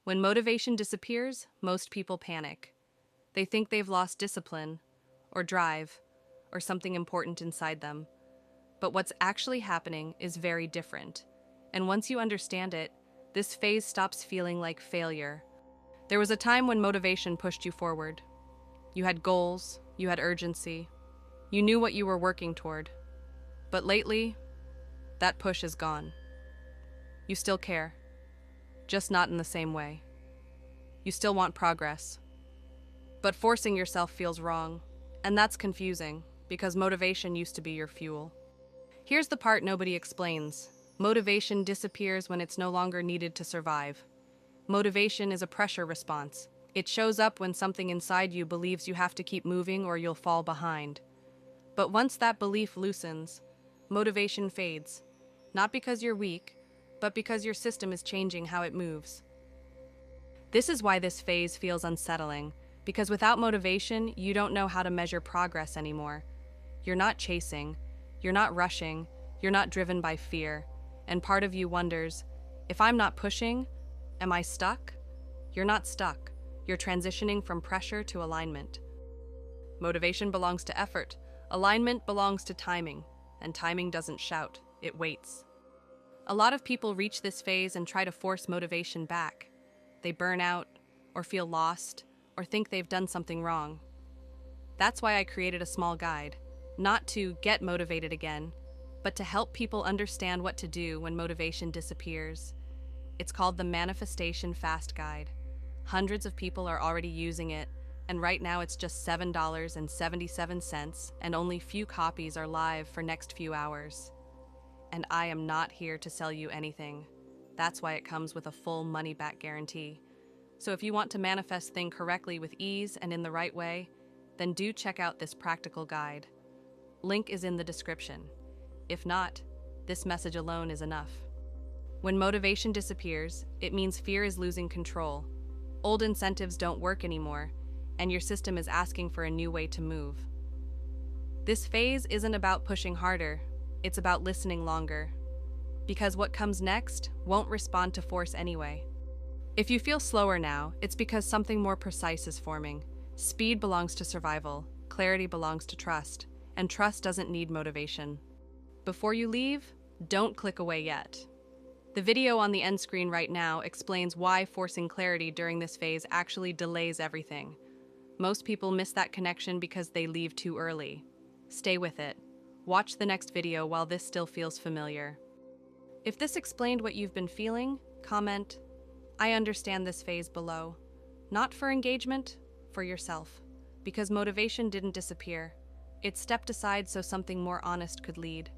When motivation disappears, most people panic. They think they've lost discipline, or drive, or something important inside them. But what's actually happening is very different. And once you understand it, this phase stops feeling like failure. There was a time when motivation pushed you forward. You had goals, you had urgency, you knew what you were working toward. But lately, that push is gone. You still care, just not in the same way. You still want progress. But forcing yourself feels wrong, and that's confusing, because motivation used to be your fuel. Here's the part nobody explains. Motivation disappears when it's no longer needed to survive. Motivation is a pressure response. It shows up when something inside you believes you have to keep moving or you'll fall behind. But once that belief loosens, motivation fades. Not because you're weak, but because your system is changing how it moves. This is why this phase feels unsettling, because without motivation, you don't know how to measure progress anymore. You're not chasing, you're not rushing, you're not driven by fear, and part of you wonders, if I'm not pushing, am I stuck? You're not stuck. You're transitioning from pressure to alignment. Motivation belongs to effort. Alignment belongs to timing, and timing doesn't shout, it waits. A lot of people reach this phase and try to force motivation back. They burn out, or feel lost, or think they've done something wrong. That's why I created a small guide, not to get motivated again, but to help people understand what to do when motivation disappears. It's called the Manifestation Fast Guide. Hundreds of people are already using it, and right now it's just $7.77, and only few copies are live for next few hours. And I am not here to sell you anything. That's why it comes with a full money-back guarantee. So if you want to manifest things correctly with ease and in the right way, then do check out this practical guide. Link is in the description. If not, this message alone is enough. When motivation disappears, it means fear is losing control. Old incentives don't work anymore, and your system is asking for a new way to move. This phase isn't about pushing harder, it's about listening longer. Because what comes next won't respond to force anyway. If you feel slower now, it's because something more precise is forming. Speed belongs to survival, clarity belongs to trust, and trust doesn't need motivation. Before you leave, don't click away yet. The video on the end screen right now explains why forcing clarity during this phase actually delays everything. Most people miss that connection because they leave too early. Stay with it. Watch the next video while this still feels familiar. If this explained what you've been feeling, comment, "I understand this phase" below. Not for engagement, for yourself. Because motivation didn't disappear. It stepped aside so something more honest could lead.